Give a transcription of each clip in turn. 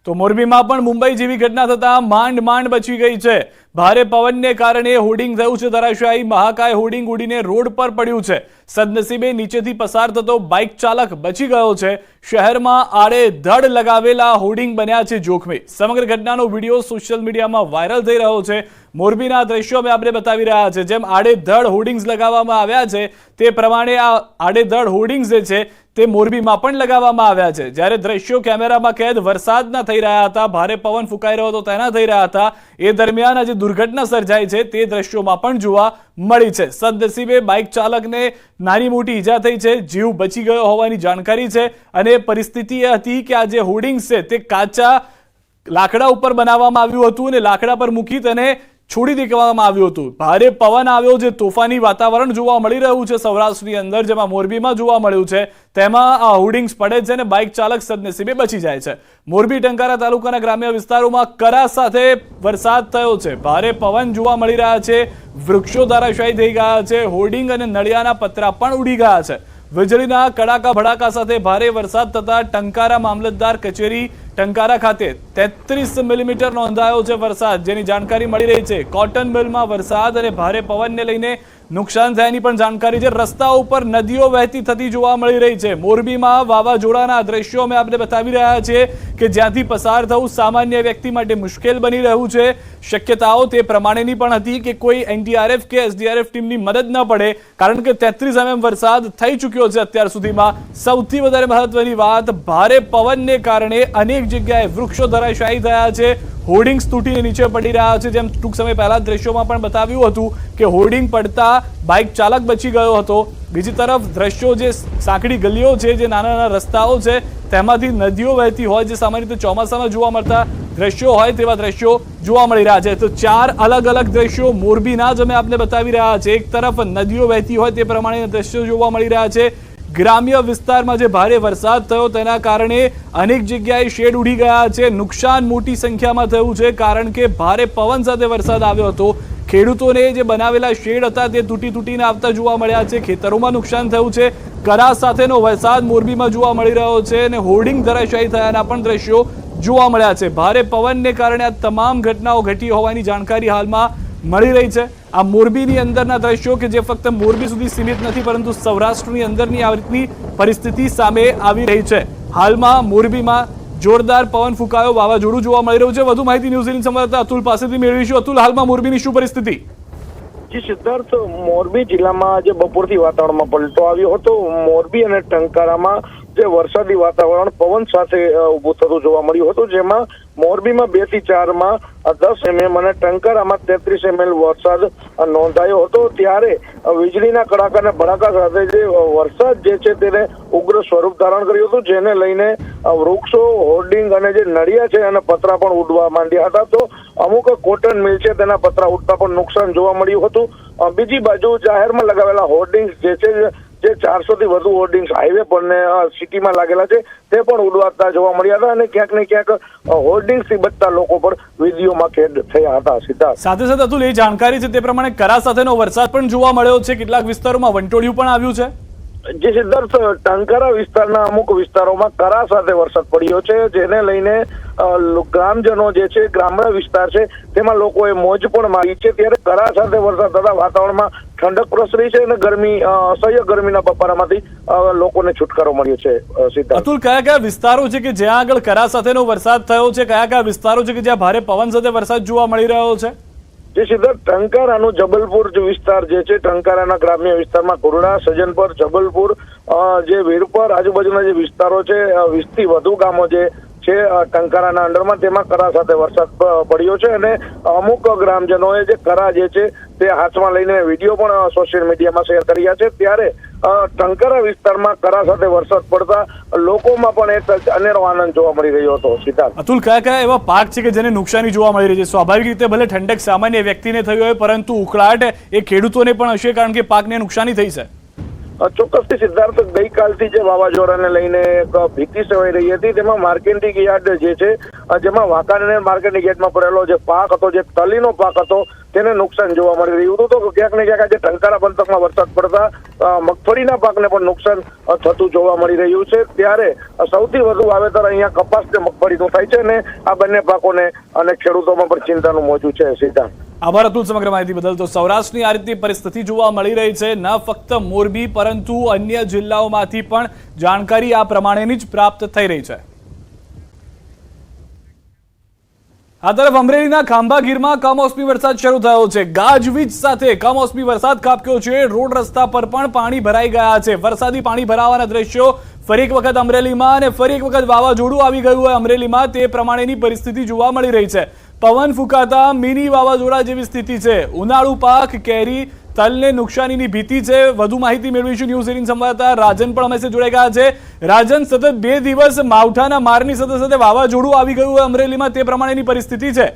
તો મોરબીમાં પણ મુંબઈ જેવી ઘટના થતા માંડ બચી ગઈ છે। ભારે પવનને કારણે હોર્ડિંગ થયું છે ધરાશાયી। મહાકાય હોર્ડિંગ ઉડીને રોડ પર પડ્યું છે। સદનસીબે નીચેથી પસાર થતો બાઇક ચાલક બચી ગયો છે। શહેરમાં આડેધડ લગાવેલા હોર્ડિંગ બન્યા છે જોખમી। સમગ્ર ઘટનાનો વિડીયો સોશિયલ મીડિયામાં વાયરલ થઈ રહ્યો છે। મોરબીના દ્રશ્યો અમે આપણે બતાવી રહ્યા છે। જેમ આડેધડ હોર્ડિંગ્સ લગાવવામાં આવ્યા છે તે પ્રમાણે આ આડેધડ હોર્ડિંગ્સ જે છે તે મોરબીમાં પણ લગાવવામાં આવ્યા છે। જ્યારે દ્રશ્યો કેમેરામાં કેદ વરસાદના થઈ રહ્યા હતા, ભારે પવન ફૂંકાઈ રહ્યો હતો તેના થઈ રહ્યા હતા, એ દરમિયાન આજે દુર્ઘટના સર્જાઈ છે તે દ્રશ્યોમાં પણ જોવા મળી છે। સદનસીબે બાઇક ચાલકને નાની મોટી ઈજા થઈ છે, જીવ બચી ગયો હોવાની જાણકારી છે। અને પરિસ્થિતિ એ હતી કે આ જે હોર્ડિંગ્સ છે તે કાચા લાકડા ઉપર બનાવવામાં આવ્યું હતું અને લાકડા પર મૂકી તેને છોડી દેવામાં આવ્યું હતું। ભારે પવન આવ્યો છે, તોફાની વાતાવરણ જોવા મળી રહ્યું છે સૌરાષ્ટ્રની અંદર, જેમાં મોરબીમાં જોવા મળ્યું છે। તેમાં આ હોર્ડિંગ્સ પડે છે અને બાઇક ચાલક સદનસીબે બચી જાય છે। મોરબી ટંકારા તાલુકાના ગ્રામ્ય વિસ્તારોમાં કરા સાથે વરસાદ થયો છે। ભારે પવન જોવા મળી રહ્યા છે, વૃક્ષો ધરાશાયી થઈ ગયા છે, હોર્ડિંગ અને નળિયાના પતરા પણ ઉડી ગયા છે। વીજળીના કડાકા ભડાકા સાથે ભારે વરસાદ થતા ટંકારા મામલતદાર કચેરી ટંકારા ખાતે 33 મિલીમીટર નોંધાયો છે વરસાદ, જેની જાણકારી મળી રહી છે। કોટન મિલમાં વરસાદ અને ભારે પવનને લઈને નુકસાન થયાની પણ જાણકારી છે। રસ્તાઓ ઉપર નદીઓ વહેતી થતી જોવા મળી રહી છે। મોરબીમાં વાવાઝોડાના દ્રશ્યો અમે આપણે બતાવી રહ્યા છીએ કે જ્યાંથી પસાર થવું સામાન્ય વ્યક્તિ માટે મુશ્કેલ બની રહ્યું છે। શક્યતાઓ તે પ્રમાણેની પણ હતી કે કોઈ એનડીઆરએફ કે એસડીઆરએફ ટીમની મદદ ન પડે, કારણ કે 33 mm વરસાદ થઈ ચૂક્યો છે અત્યાર સુધીમાં। સૌથી વધારે મહત્વની વાત, ભારે પવનને કારણે અનેક જગ્યાએ વૃક્ષો ધરાશાયી થયા છે, હોર્ડિંગ્સ તૂટીને નીચે પડી રહ્યા છે। જેમ ટૂંક સમય પહેલા દ્રશ્યોમાં પણ બતાવ્યું હતું કે હોર્ડિંગ પડતા બાઇક ચાલક બચી ગયો હતો। બીજી તરફ દ્રશ્યો જે સાંકડી ગલીઓ છે, જે નાના નાના રસ્તાઓ છે, તેમાંથી નદીઓ વહેતી હોય, જે સામાન્ય રીતે ચોમાસામાં જોવા મળતા દ્રશ્યો હોય તેવા દ્રશ્યો જોવા મળી રહ્યા છે। તો 4 અલગ અલગ દ્રશ્યો મોરબીના જ અમે આપને બતાવી રહ્યા છે। એક તરફ નદીઓ વહેતી હોય તે પ્રમાણે દ્રશ્યો જોવા મળી રહ્યા છે। ગ્રામ્ય વિસ્તારમાં જે ભારે વરસાદ થયો તેના કારણે અનેક જગ્યાએ શેડ ઉડી ગયા છે, નુકસાન મોટી સંખ્યામાં થયું છે, કારણ કે ભારે પવન સાથે વરસાદ આવ્યો હતો। ખેડૂતોને જે બનાવેલા શેડ હતા તે તૂટીને આવતા જોવા મળ્યા છે, ખેતરોમાં નુકસાન થયું છે। કરા સાથેનો વરસાદ મોરબીમાં જોવા મળી રહ્યો છે અને હોર્ડિંગ ધરાશાયી થયાના પણ દ્રશ્યો જોવા મળ્યા છે। ભારે પવનને કારણે આ તમામ ઘટનાઓ ઘટી હોવાની જાણકારી હાલમાં મળી રહી છે। આ મોરબીની અંદરના દ્રશ્યો કે જે ફક્ત મોરબી સુધી સીમિત નથી, પરંતુ સૌરાષ્ટ્રની અંદરની આ રીતની પરિસ્થિતિ સામે આવી રહી છે। હાલમાં મોરબીમાં જોરદાર પવન ફૂંકાયો, વાવાઝોડું જોવા મળી રહ્યું છે। વધુ માહિતી ન્યૂઝ18 સંવાદદાતા અતુલ પાસેથી મેળવીશું। અતુલ, હાલમાં મોરબીની શું પરિસ્થિતિ? જી સિદ્ધાર્થ, મોરબી જિલ્લામાં આજે બપોરથી વાતાવરણમાં પલટો આવ્યો હતો। મોરબી અને ટંકારામાં જે વરસાદી વાતાવરણ પવન સાથે ઉભું થતું જોવા મળ્યું હતું, જેમાં મોરબીમાં 2 થી 4 માં 10 mm અને ટંકારામાં 33 mm વરસાદ નોંધાયો હતો। ત્યારે વીજળીના કડાકા અને ભડાકા સાથે જે વરસાદ જે છે તેને ઉગ્ર સ્વરૂપ ધારણ કર્યું હતું, જેને લઈને વૃક્ષો, હોર્ડિંગ અને જે નળિયા છે અને પતરા પણ ઉડવા માંડ્યા હતા। તો અમુક કોટન મિલ છે તેના પતરા ઉડતા પણ નુકસાન જોવા મળ્યું હતું। બીજી બાજુ જાહેરમાં લગાવેલા હોર્ડિંગ્સ જે છે, જે 400 થી વધુ હોર્ડિંગ્સ હાઈવે પર ને સિટીમાં લાગેલા છે તે પણ ઉડવાતા જોવા મળ્યા હતા અને ક્યાંક ને ક્યાંક હોર્ડિંગ્સથી બચતા લોકો પર વિડીયોમાં કેદ થયા હતા। સિદ્ધાર્થ, સાથે સાથે અતુલ, એ જાણકારી છે તે પ્રમાણે કરા સાથેનો વરસાદ પણ જોવા મળ્યો છે, કેટલાક વિસ્તારોમાં વંટોળિયું પણ આવ્યું છે। જે સિદ્ધાર્થ, ટંકારા વિસ્તારના અમુક વિસ્તારોમાં કરા સાથે વરસાદ પડ્યો છે, જેને લઈને ગ્રામજનો જે છે, ગ્રામ્ય વિસ્તાર છે, તેમાં લોકોએ મોજ પણ મારી છે। ત્યારે કરા સાથે વરસાદ થતા વાતાવરણમાં ઠંડક પ્રસરી છે અને અસહ્ય ગરમીના બપારામાંથી લોકોને છુટકારો મળ્યો છે। સિદ્ધાર્થ, અતુલ, કયા કયા વિસ્તારો છે કે જ્યાં આગળ કરા સાથેનો વરસાદ થયો છે? કયા કયા વિસ્તારો છે કે જ્યાં ભારે પવન સાથે વરસાદ જોવા મળી રહ્યો છે? જે સિદ્ધાર્થ, ટંકારાનું જબલપુર વિસ્તાર જે છે, ટંકારાના ગ્રામ્ય વિસ્તારમાં કુરડા, સજનપર, જબલપુર, જે વીરપર આજુબાજુના જે વિસ્તારો છે, 20 થી વધુ ગામો જે છે ટંકારાના અંડરમાં, તેમાં કરા સાથે વરસાદ પડ્યો છે અને અમુક ગ્રામજનોએ જે કરા જે છે તે હાથમાં લઈને વિડીયો પણ સોશિયલ મીડિયામાં શેર કર્યા છે। ત્યારે ટંકારા વિસ્તારમાં કરા સાથે વરસાદ પડતા લોકોમાં પણ એક અનેરો આનંદ જોવા મળી રહ્યો હતો। સિદ્ધાર્થ, અતુલ, કયા કયા એવા પાક છે કે જેને નુકસાની જોવા મળી રહી છે? સ્વાભાવિક રીતે ભલે ઠંડક સામાન્ય વ્યક્તિને થઈ હોય, પરંતુ ઉકળાટ એ ખેડૂતોને પણ હશે, કારણ કે પાકને નુકસાની થઈ છે। ચોક્કસથી સિદ્ધાર્થ, ગઈકાલથી જે વાવાઝોડાને લઈને એક ભીતિ સેવાઈ રહી હતી, તેમાં માર્કેટિંગ યાર્ડ જે છે જેમાં વાંકાનેર માર્કેટની ગેટમાં પડેલો જે પાક હતો, જે તલીનો પાક હતો, તેને નુકસાન જોવા મળી રહ્યું હતું. તો ક્યાંક ને ક્યાંક આજે ટંકારા પંથકમાં વરસાદ પડતા મગફળીના પાકને પણ નુકસાન થતું જોવા મળી રહ્યું છે. ત્યારે સૌથી વધુ વાવેતર અહીંયા કપાસ કે મગફળીનું થાય છે અને આ બંને પાકોને અને ખેડૂતોમાં પણ ચિંતાનું મોજું છે. સિદ્ધાર્થ, આભાર અતુલ સમગ્ર માહિતી બદલ. તો સૌરાષ્ટ્રની આ રીતની પરિસ્થિતિ જોવા મળી રહી છે, ન ફક્ત મોરબી પરંતુ અન્ય જિલ્લાઓમાંથી પણ જાણકારી આ પ્રમાણેની જ પ્રાપ્ત થઈ રહી છે. આ તરફ અમરેલીના ખાંભા ગીરમાં કમોસમી વરસાદ શરૂ થયો છે. ગાજવીજ સાથે કમોસમી વરસાદ ખાબક્યો છે. રોડ રસ્તા પર પણ પાણી ભરાઈ ગયા છે. વરસાદી પાણી ભરાવાના દ્રશ્યો ફરી એક વખત અમરેલીમાં અને ફરી એક વખત વાવાઝોડું આવી ગયું હોય અમરેલીમાં, તે પ્રમાણેની પરિસ્થિતિ જોવા મળી રહી છે. પવન ફૂંકાતા મિની વાવાઝોડા જેવી સ્થિતિ છે. ઉનાળુ પાક કેરી તલને નુકસાનીની ભીતિ છે. વધુ માહિતી મેળવીશું ન્યૂઝ 18 સંવાદદાતા રાજન પણ અમે જોડાઈ ગયા છે. રાજન, સતત 2 દિવસ માવઠાના મારની સાથે સાથે વાવાઝોડું આવી ગયું હોય અમરેલીમાં, તે પ્રમાણેની પરિસ્થિતિ છે.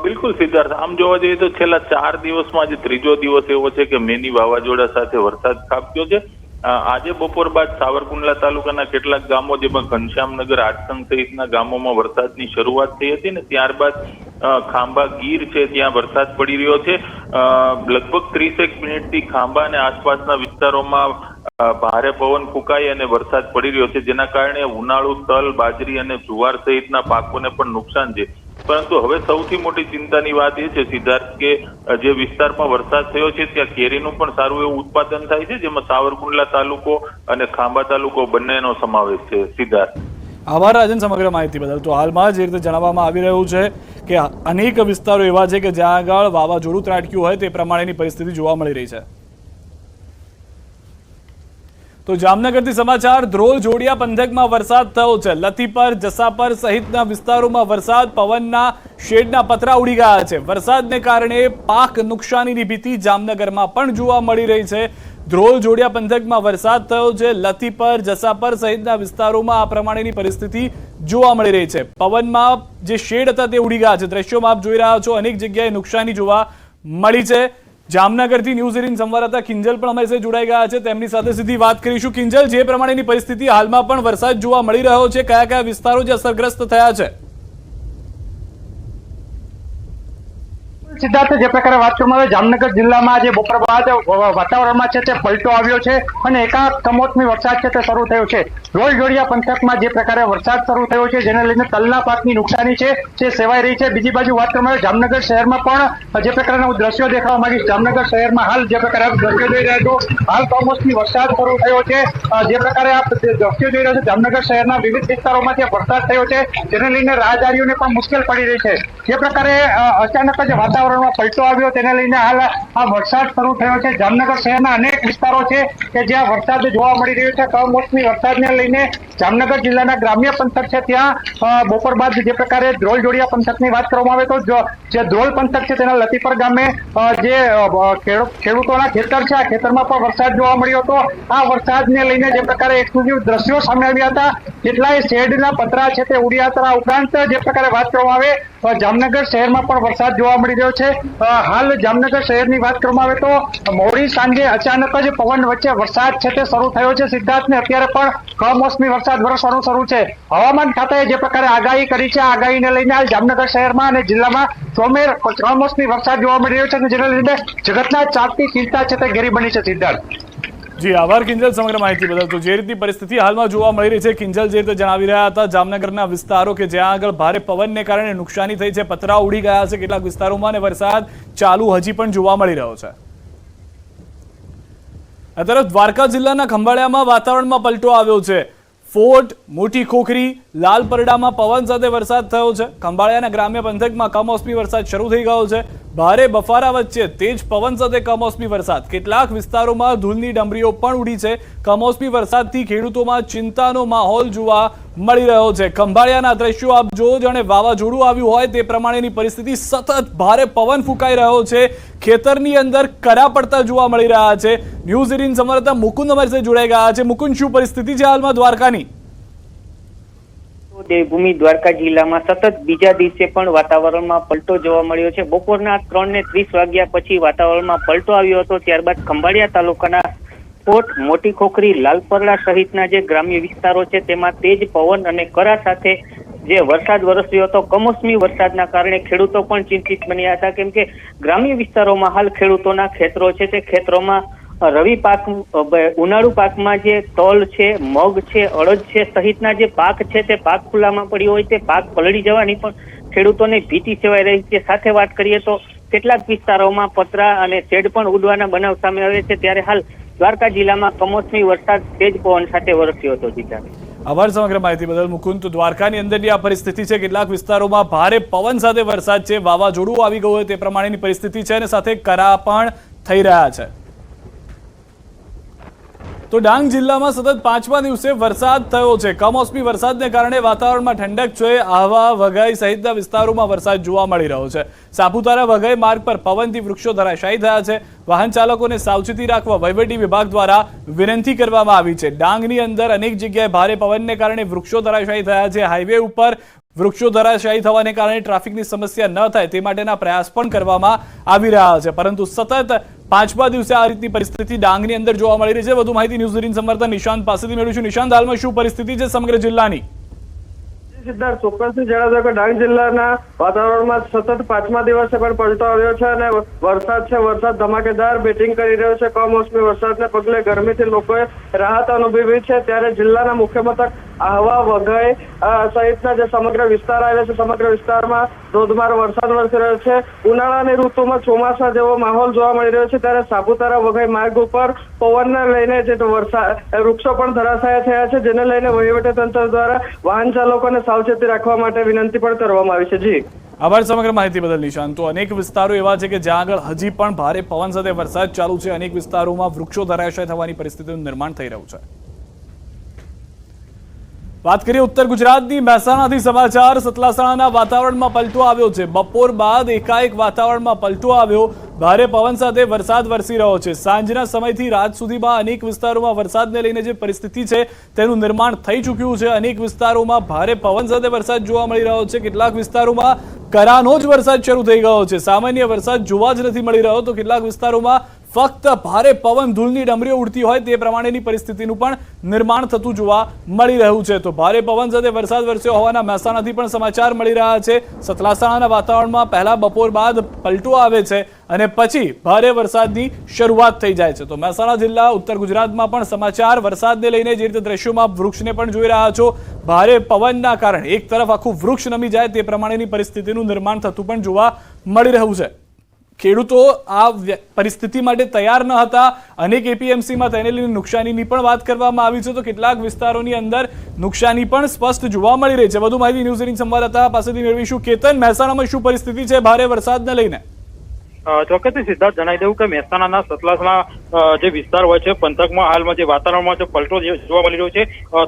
બિલકુલ સિદ્ધાર્થ, આમ જોવા જઈએ તો છેલ્લા 4 દિવસમાં આજે ત્રીજો દિવસ એવો છે કે મિની વાવાઝોડા સાથે વરસાદ ખાબક્યો છે. આજે બપોર બાદ સાવરકુંડલા તાલુકાના કેટલાક ગામો જેમાં ઘનશ્યામનગર, આટસંગ સહિતના ગામોમાં વરસાદની શરૂઆત થઈ હતી ને ત્યારબાદ ખાંભા ગીર છે ત્યાં વરસાદ પડી રહ્યો છે. લગભગ 30 મિનિટથી ખાંભા અને આસપાસના વિસ્તારોમાં ભારે પવન ફૂંકાઈ અને વરસાદ પડી રહ્યો છે, જેના કારણે ઉનાળુ તલ, બાજરી અને જુવાર સહિતના પાકોને પણ નુકસાન છે. પરંતુ હવે સૌથી મોટી ચિંતાની વાત એ છે સિદ્ધાર્થ કે જે વિસ્તારમાં વરસાદ થયો છે ત્યાં કેરીનું પણ સારું એવું ઉત્પાદન થાય છે, જેમાં સાવરકુંડલા તાલુકો અને ખાંભા તાલુકો બંનેનો સમાવેશ છે. સિદ્ધાર્થ, આભાર રાજન સમગ્ર માહિતી બદલ. તો હાલમાં જે રીતે જણાવવામાં આવી રહ્યું છે કે અનેક વિસ્તારો એવા છે કે જ્યાં આગળ વાવાઝોડું ત્રાટક્યું હોય તે પ્રમાણેની પરિસ્થિતિ જોવા મળી રહી છે. તો જામનગરથી સમાચાર. ધ્રોલ જોડિયા પંથકમાં વરસાદ થયો છે. લથીપર, જસાપર સહિતના વિસ્તારોમાં વરસાદ, પવનના શેડના પતરા ઉડી ગયા છે. વરસાદને કારણે પાક નુકસાનીની ભીતિ જામનગરમાં પણ જોવા મળી રહી છે. ધ્રોલ જોડિયા પંથકમાં વરસાદ થયો છે. લથીપર, જસાપર સહિતના વિસ્તારોમાં આ પ્રમાણેની પરિસ્થિતિ જોવા મળી રહી છે. પવનમાં જે શેડ હતા તે ઉડી ગયા છે. દ્રશ્યોમાં આપ જોઈ રહ્યા છો, અનેક જગ્યાએ નુકસાની જોવા મળી છે. જામનગરથી ન્યૂઝ 18 સંવાદદાતા કિંજલ પણ અમારી સાથે જોડાઈ ગયા છે. તેમની સાથે સીધી વાત કરીશું. કિંજલ, જે પ્રમાણેની પરિસ્થિતિ હાલમાં પણ વરસાદ જોવા મળી રહ્યો છે, કયા કયા વિસ્તારો જે અસરગ્રસ્ત થયા છે? સિદ્ધાર્થ, જે પ્રકારે વાત કરવામાં આવે, જામનગર જિલ્લામાં આજે બપોર બાદ વાતાવરણમાં છે તે પલટો આવ્યો છે અને એકાંક કમોસમી વરસાદ છે તે શરૂ થયો છે. ધ્રોલ જોડિયા પંથકમાં જે પ્રકારે વરસાદ શરૂ થયો છે જેને લઈને તલના પાકની નુકસાની છે તે સેવાઈ રહી છે. બીજી બાજુ વાત કરવામાં આવે, જામનગર શહેરમાં પણ જે પ્રકારના હું દ્રશ્યો દેખાવા માંગીશ. જામનગર શહેરમાં હાલ જે પ્રકારે આપ દ્રશ્યો જોઈ રહ્યા છો, હાલ કમોસમી વરસાદ શરૂ થયો છે. જે પ્રકારે આપ દ્રશ્યો જોઈ રહ્યા છો, જામનગર શહેરના વિવિધ વિસ્તારોમાં જે વરસાદ થયો છે જેને લઈને રાહદારીઓને પણ મુશ્કેલ પડી રહી છે. જે પ્રકારે અચાનક જ વાતાવરણમાં પલટો આવ્યો તેને લઈને હાલ આ વરસાદ શરૂ થયો છે. જામનગર શહેરના અનેક વિસ્તારો છે કે જ્યાં વરસાદ જોવા મળી રહ્યો છે. કમોસમી વરસાદને લઈને જામનગર જિલ્લાના ગ્રામ્ય પંથક છે ત્યાં બપોર બાદ જે પ્રકારે ધ્રોલ જોડિયા પંથકની વાત કરવામાં આવે તો જે ધ્રોલ પંથક છે તેના લતીપર ગામે જે ખેડૂતોના ખેતર છે, આ ખેતરમાં પણ વરસાદ જોવા મળ્યો હતો. આ વરસાદને લઈને જે પ્રકારે એક્સક્લુઝિવ દ્રશ્યો સામે આવ્યા હતા. કેટલાય શેડના પતરા છે તે ઉડ્યા હતા. ઉપરાંત જે પ્રકારે વાત કરવામાં આવે, જામનગર શહેરમાં પણ વરસાદ જોવા મળી રહ્યો છે. હાલ જામનગર શહેરની વાત કરવામાં આવે તો મોડી સાંજે અચાનક જ પવન વચ્ચે વરસાદ છે તે શરૂ થયો છે. સિદ્ધાર્થ, ને અત્યારે પણ કમોસમી વરસાદ વરસવાનું શરૂ છે. હવામાન ખાતાએ જે પ્રકારે આગાહી કરી છે, આગાહીને લઈને હાલ જામનગર શહેરમાં અને જિલ્લામાં ચોમેર કમોસમી વરસાદ જોવા મળી રહ્યો છે, જેને લીધે જગતના ચાકની ચિંતા છે તે ઘેરી બની છે. સિદ્ધાર્થ, જી આભાર કિંજલ સમગ્ર માહિતી બદલ. તો જે રીતની પરિસ્થિતિ હાલમાં જોવા મળી રહી છે, કિંજલ જે રીતે જણાવી રહ્યા હતા, જામનગરના વિસ્તારો કે જ્યાં આગળ ભારે પવનને કારણે નુકસાની થઈ છે, પતરા ઉડી ગયા છે કેટલાક વિસ્તારોમાં અને વરસાદ ચાલુ હજી પણ જોવા મળી રહ્યો છે. આ તરફ દ્વારકા જિલ્લાના ખંભાળિયામાં વાતાવરણમાં પલટો આવ્યો છે. ફોર્ટ, મોટી ખોખરી, લાલપરડામાં પવન સાથે વરસાદ થયો છે. ખંભાળિયાના ગ્રામ્ય પંથકમાં કમોસમી વરસાદ શરૂ થઈ ગયો છે. ભારે બફારા વચ્ચે તેજ પવન સાથે કમોસમી વરસાદ. કેટલાક વિસ્તારોમાં ધૂળની ડમરીઓ પણ ઉડી છે. કમોસમી વરસાદથી ખેડૂતોમાં ચિંતાનો માહોલ જોવા મળી રહ્યો છે. ખંભાળિયાના દ્રશ્યો આપ જો જાણે વાવાઝોડું આવ્યું હોય તે પ્રમાણેની પરિસ્થિતિ. સતત ભારે પવન ફૂંકાઈ રહ્યો છે. ખેતરની અંદર કરા પડતા જોવા મળી રહ્યા છે. ન્યૂઝ 18 સંવાદદાતા મુકુંદ અમારી સાથે જોડાઈ ગયા છે. મુકુંદ, શું પરિસ્થિતિ છે હાલમાં દ્વારકાની? દેવભૂમિ દ્વારકા જિલ્લામાં સતત બીજા દિવસે પણ વાતાવરણમાં પલટો જોવા મળ્યો છે. બપોરના 3:30 વાગ્યા પછી વાતાવરણમાં પલટો આવ્યો હતો. ત્યારબાદ ખંભાળિયા તાલુકાના ફોર્ટ, મોટી ખોખરી, લાલપરડા સહિતના જે ગ્રામ્ય વિસ્તારો છે તેમાં તેજ પવન અને કરા સાથે જે વરસાદ વરસ્યો હતો, કમોસમી વરસાદના કારણે ખેડૂતો પણ ચિંતિત બન્યા હતા, કેમ કે ગ્રામ્ય વિસ્તારોમાં હાલ ખેડૂતોના ખેતરો છે તે ખેતરોમાં રવિ પાક, ઉનાળુ પાકમાં જે તલ છે, મગ છે, અડદ છે સહિતના જે પાક છે તે પાક ખુલ્લામાં પડ્યો હોય તે પાક પલળી જવાની પણ ખેડૂતોને ભીતિ સેવાઈ રહી છે. સાથે વાત કરીએ તો કેટલાક વિસ્તારોમાં પતરા અને શેડ પણ ઉડવાના બનાવ સામે આવે છે. ત્યારે હાલ દ્વારકા જિલ્લામાં કમોસમી વરસાદ તેજ પવન સાથે વરસ્યો હતો. આભાર સમગ્ર માહિતી બદલ મુકુંદ. તો દ્વારકાની અંદરની આ પરિસ્થિતિ છે. કેટલાક વિસ્તારોમાં ભારે પવન સાથે વરસાદ છે, વાવાઝોડું આવી ગયું હોય તે પ્રમાણેની પરિસ્થિતિ છે અને સાથે કરા પણ થઈ રહ્યા છે. તો ડાંગ જિલ્લામાં સતત 5મા દિવસે વરસાદ થયો છે. કમોસમી વરસાદને કારણે વાતાવરણમાં ઠંડક છે. આહવા, વઘઈ સહિતના વિસ્તારોમાં વરસાદ જોવા મળી રહ્યો છે. સાપુતારા વઘઈ માર્ગ પર પવનથી વૃક્ષો ધરાશાયી થયા છે. વાહન ચાલકોને સાવચેતી રાખવા વહીવટી વિભાગ દ્વારા વિનંતી કરવામાં આવી છે. ડાંગની અંદર અનેક જગ્યાએ ભારે પવનને કારણે વૃક્ષો ધરાશાયી થયા છે. હાઈવે ઉપર વૃક્ષો ધરાશાયી થવાને કારણે ટ્રાફિકની સમસ્યા ન થાય તે માટેના પ્રયાસ પણ કરવામાં આવી રહ્યા છે. પરંતુ સતત 5મા દિવસે આ રીતની પરિસ્થિતિ ડાંગની અંદર જોવા મળી રહી છે. વધુ માહિતી ન્યૂઝ 18 સંવાદદાતા નિશાંત પાસેથી મેળવીશું. નિશાંત, હાલમાં શું પરિસ્થિતિ છે સમગ્ર જિલ્લાની? સિદ્ધાર્થ, ચોક્કસથી જણાવજો કે ડાંગ જિલ્લાના વાતાવરણમાં સતત 5મા દિવસે પણ પલટો આવ્યો છે અને વરસાદ ધમાકેદાર બેટિંગ કરી રહ્યો છે. કમોસમી વરસાદને પગલે ગરમીથી લોકોએ રાહત અનુભવી છે. ત્યારે જિલ્લાના મુખ્ય મથક આહવા, વઘઈ સહિતના જે સમગ્ર વિસ્તાર આવે છે, સમગ્ર વિસ્તારમાં ધોધમાર વરસાદ વરસી રહ્યો છે. ઉનાળાની ઋતુમાં ચોમાસા જેવો માહોલ જોવા મળી રહ્યો છે. ત્યારે સાપુતારા વઘઈ માર્ગ ઉપર પવનને લઈને જે વૃક્ષો પણ ધરાશાયી થયા છે, જેને લઈને વહીવટીતંત્ર દ્વારા વાહન ચાલકોને સાવચેતી રાખવા માટે વિનંતી પણ કરવામાં આવી છે. જી આભાર સમગ્ર માહિતી બદલ નિશાંત. તો અનેક વિસ્તારો એવા છે કે જ્યાં આગળ હજી પણ ભારે પવન સાથે વરસાદ ચાલુ છે. અનેક વિસ્તારોમાં વૃક્ષો ધરાશાયી થવાની પરિસ્થિતિનું નિર્માણ થઈ રહ્યું છે. વાત કરીએ ઉત્તર ગુજરાતની મહેસાણાથી સમાચાર. સતલાસણાના વાતાવરણમાં પલટો આવ્યો છે. બપોર બાદ એકાએક વાતાવરણમાં પલટો આવ્યો. ભારે પવન સાથે વરસાદ વરસી રહ્યો છે. સાંજના સમયથી રાત સુધીમાં અનેક વિસ્તારોમાં વરસાદને લઈને જે પરિસ્થિતિ છે તેનું નિર્માણ થઈ ચૂક્યું છે. અનેક વિસ્તારોમાં ભારે પવન સાથે વરસાદ જોવા મળી રહ્યો છે. કેટલાક વિસ્તારોમાં કરાનો જ વરસાદ શરૂ થઈ ગયો છે. સામાન્ય વરસાદ જોવા જ નથી મળી રહ્યો. તો કેટલાક વિસ્તારોમાં ફક્ત ભારે પવન, ધૂળની ડમરીઓ ઉડતી હોય તે પ્રમાણેની પરિસ્થિતિનું પણ નિર્માણ થતું જોવા મળી રહ્યું છે. તો ભારે પવન સાથે વરસાદ વરસ્યો હોવાના મહેસાણાથી પણ સમાચાર મળી રહ્યા છે. સતલાસણાના વાતાવરણમાં પહેલા બપોર બાદ પલટો આવે છે અને પછી ભારે વરસાદની શરૂઆત થઈ જાય છે. તો મહેસાણા જિલ્લા ઉત્તર ગુજરાતમાં પણ સમાચાર વરસાદને લઈને જે રીતે દ્રશ્યોમાં વૃક્ષને પણ જોઈ રહ્યા છો, ભારે પવનના કારણે એક તરફ આખું વૃક્ષ નમી જાય તે પ્રમાણેની પરિસ્થિતિનું નિર્માણ થતું પણ જોવા મળી રહ્યું છે. ખેડૂતો આ પરિસ્થિતિ માટે તૈયાર ન હતા. અનેક એપીએમસીમાં તેને લઈને નુકસાનીની પણ વાત કરવામાં આવી છે. તો કેટલાક વિસ્તારોની અંદર નુકસાની પણ સ્પષ્ટ જોવા મળી રહી છે. વધુ માહિતી ન્યૂઝ 18 સંવાદદાતા પાસેથી મેળવીશું. કેતન, મહેસાણામાં શું પરિસ્થિતિ છે ભારે વરસાદને લઈને? ચોક્કસથી સિદ્ધાર્થ, જણાવી દઉં કે મહેસાણાના સતલાસણા જે વિસ્તાર હોય છે પંથકમાં હાલમાં જે વાતાવરણમાં જે પલટો જોવા મળી રહ્યો છે.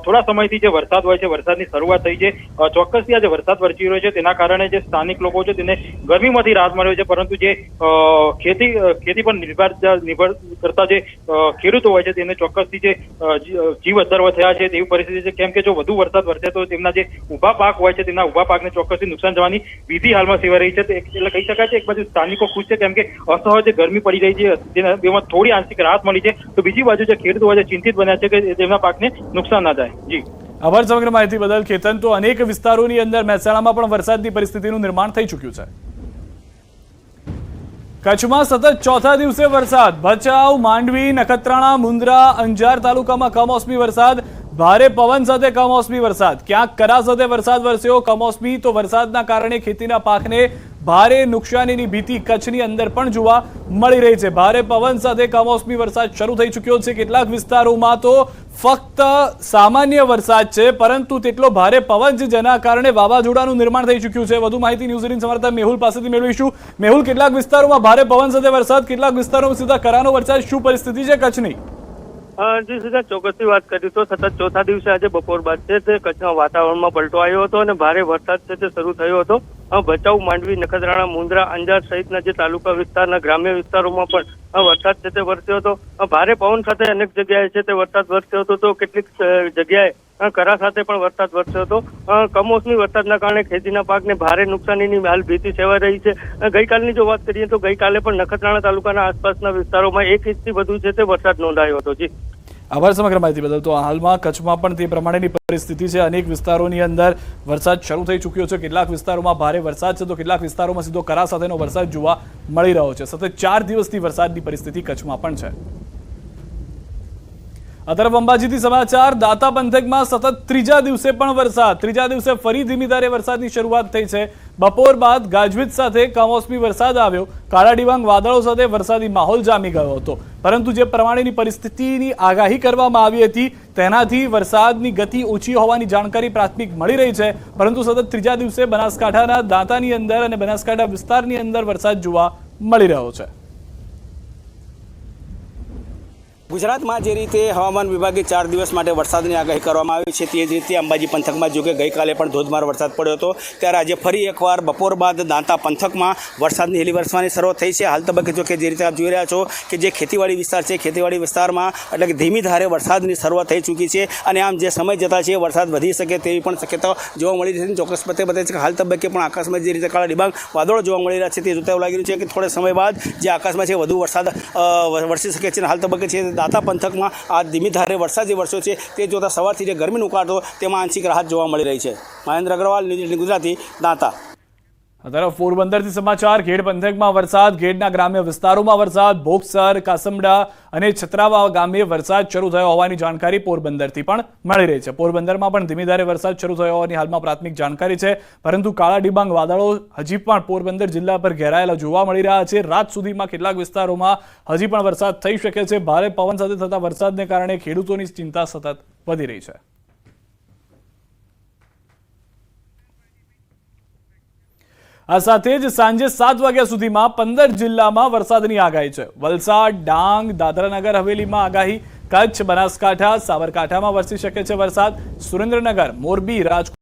થોડા સમયથી જે વરસાદ હોય છે, વરસાદની શરૂઆત થઈ છે. ચોક્કસથી આ જે વરસાદ વરસી રહ્યો છે તેના કારણે જે સ્થાનિક લોકો છે તેને ગરમીમાંથી રાહત મળ્યો છે. પરંતુ જે ખેતી પર નિર્ભર કરતા જે ખેડૂતો હોય છે તેને ચોક્કસથી જે જીવ અદ્ધર થયા છે તેવી પરિસ્થિતિ છે. કેમ કે જો વધુ વરસાદ વરસે તો તેમના જે ઉભા પાક હોય છે તેમના ઉભા પાકને ચોક્કસથી નુકસાન જવાની ભીતિ હાલમાં સેવાઈ રહી છે. એટલે કહી શકાય છે એક બાજુ સ્થાનિકો ખુશ છે કેમ કે અસહ્ય જે ગરમી પડી રહી છે તેમાં થોડી આંશિક રાહત મળી છે. તો બીજી બાજુ જે ખેડૂતો હોય છે ચિંતિત બન્યા છે કે તેમના પાકને નુકસાન ના થાય. જી આભાર સમગ્ર માહિતી બદલ કેતન. તો અનેક વિસ્તારોની અંદર મહેસાણામાં પણ વરસાદની પરિસ્થિતિનું નિર્માણ થઈ ચૂક્યું છે. કચ્છમાં સતત ચોથા દિવસે વરસાદ. ભચાઉ, માંડવી, નખત્રાણા, મુન્દ્રા, અંજાર તાલુકામાં કમોસમી વરસાદ. ભારે પવન સાથે કમોસમી વરસાદ. ક્યાંક કરા સાથે વરસાદ વરસ્યો. કમોસમી તો વરસાદના કારણે ખેતીના પાકને ભારે નુકસાનીની ભીતિ કચ્છની અંદર પણ જોવા મળી રહી છે. ભારે પવન સાથે કમોસમી વરસાદ શરૂ થઈ ચૂક્યો છે. કેટલાક વિસ્તારોમાં તો ફક્ત સામાન્ય વરસાદ છે, પરંતુ તેટલો ભારે પવન છે જેના કારણે વાવાઝોડાનું નિર્માણ થઈ ચૂક્યું છે. વધુ માહિતી ન્યૂઝ 18 સંવાદદાતા મેહુલ પાસેથી મેળવીશું. મેહુલ, કેટલાક વિસ્તારોમાં ભારે પવન સાથે વરસાદ, કેટલાક વિસ્તારોમાં સીધા કરાનો વરસાદ. શું પરિસ્થિતિ છે કચ્છની? જી સીધા ચોક્કસથી વાત કરી તો સતત ચોથા દિવસે આજે બપોર બાદ છે તે કચ્છના વાતાવરણમાં પલટો આવ્યો હતો અને ભારે વરસાદ છે તે શરૂ થયો હતો. ભચાઉ, માંડવી, નખત્રાણા, મુન્દ્રા, અંજાર સહિતના જે તાલુકા વિસ્તારના ગ્રામ્ય વિસ્તારોમાં પણ વરસાદ છે તે વરસ્યો હતો. ભારે પવન સાથે અનેક જગ્યાએ છે તે વરસાદ વરસ્યો હતો. તો કેટલીક જગ્યાએ કરા સાથે પણ વરસાદ વરસ્યો હતો. કમોસમી વરસાદના કારણે ખેતીના પાકને ભારે નુકસાનીની હાલ ભીતિ સેવાઈ રહી છે. ગઈકાલની જો વાત કરીએ તો ગઈકાલે પણ નખત્રાણા તાલુકાના આસપાસના વિસ્તારોમાં 1 ઇંચથી વધુ છે તે વરસાદ નોંધાયો હતો. જી આભાર સમગ્ર માહિતી બદલ. તો હાલમાં કચ્છમાં પણ તે પ્રમાણેની પરિસ્થિતિ છે. અનેક વિસ્તારોની અંદર વરસાદ શરૂ થઈ ચૂક્યો છે. કેટલાક વિસ્તારોમાં ભારે વરસાદ છે તો કેટલાક વિસ્તારોમાં સીધો કરા સાથેનો વરસાદ જોવા મળી રહ્યો છે. સતત 4 દિવસથી વરસાદની પરિસ્થિતિ કચ્છમાં પણ છે. આ તરફ અંબાજીથી સમાચાર. દાંતા પંથકમાં સતત ત્રીજા દિવસે પણ વરસાદ. ત્રીજા દિવસે ફરી ધીમી ધારે વરસાદની શરૂઆત થઈ છે. બપોર બાદ ગાજવીજ સાથે કમોસમી વરસાદ આવ્યો. કાળા ડિબાંગ વાદળો સાથે વરસાદી માહોલ જામી ગયો હતો. પરંતુ જે પ્રમાણેની પરિસ્થિતિની આગાહી કરવામાં આવી હતી તેનાથી વરસાદની ગતિ ઓછી હોવાની જાણકારી પ્રાથમિક મળી રહી છે. પરંતુ સતત ત્રીજા દિવસે બનાસકાંઠાના દાંતાની અંદર અને બનાસકાંઠા વિસ્તારની અંદર વરસાદ જોવા મળી રહ્યો છે. ગુજરાતમાં જે રીતે હવામાન વિભાગે 4 દિવસ માટે વરસાદની આગાહી કરવામાં આવી છે તે જ રીતે અંબાજી પંથકમાં જો કે ગઈકાલે પણ ધોધમાર વરસાદ પડ્યો હતો, ત્યારે આજે ફરી એકવાર બપોર બાદ દાંતા પંથકમાં વરસાદની હેલી વરસવાની શરૂઆત થઈ છે. હાલ તબક્કે જો કે જે રીતે આપ જોઈ રહ્યા છો કે જે ખેતીવાડી વિસ્તાર છે, ખેતીવાડી વિસ્તારમાં એટલે કે ધીમી ધારે વરસાદની શરૂઆત થઈ ચૂકી છે અને આમ જે સમય જતા છે વરસાદ વધી શકે તેવી પણ શક્યતાઓ જોવા મળી રહી છે. ચોક્કસ પતે બતાવે છે કે હાલ તબક્કે પણ આકાશમાં જે રીતે કાળા ડિબાંગ વાદળો જોવા મળી રહ્યા છે તે જોતા એવું લાગી રહ્યું છે કે થોડા સમય બાદ જે આકાશમાં છે વધુ વરસાદ વરસી શકે છે. હાલ તબક્કે છે દાંતા પંથકમાં આ ધીમી ધારે વરસાદ જે વરસ્યો છે તે જોતા સવારથી જે ગરમીનો ઉકાળો તેમાં આંશિક રાહત જોવા મળી રહી છે. મહેન્દ્ર અગ્રવાલ, ન્યૂઝ 18 ગુજરાતી, દાંતા. આ તરફ પોરબંદરથી સમાચાર. ઘેડ પંથકમાં વરસાદ. ઘેડના ગ્રામ્ય વિસ્તારોમાં વરસાદ. બોક્સર, કાસમડા અને છત્રાવા ગામે વરસાદ શરૂ થયો હોવાની જાણકારી પોરબંદરથી પણ મળી રહી છે. પોરબંદરમાં પણ ધીમી ધારે વરસાદ શરૂ થયો હોવાની હાલમાં પ્રાથમિક જાણકારી છે. પરંતુ કાળા ડિબાંગ વાદળો હજી પણ પોરબંદર જિલ્લા પર ઘેરાયેલા જોવા મળી રહ્યા છે. રાત સુધીમાં કેટલાક વિસ્તારોમાં હજી પણ વરસાદ થઈ શકે છે. ભારે પવન સાથે થતા વરસાદને કારણે ખેડૂતોની ચિંતા સતત વધી રહી છે. આ સાથે જ સાંજે 7 વાગ્યા સુધીમાં 15 જિલ્લામાં વરસાદની આગાહી છે. વલસાડ, ડાંગ, દાદરાનગર હવેલીમાં આગાહી. કચ્છ, બનાસકાંઠા, સાબરકાંઠામાં વરસી શકે છે વરસાદ. સુરેન્દ્રનગર, મોરબી, રાજકોટ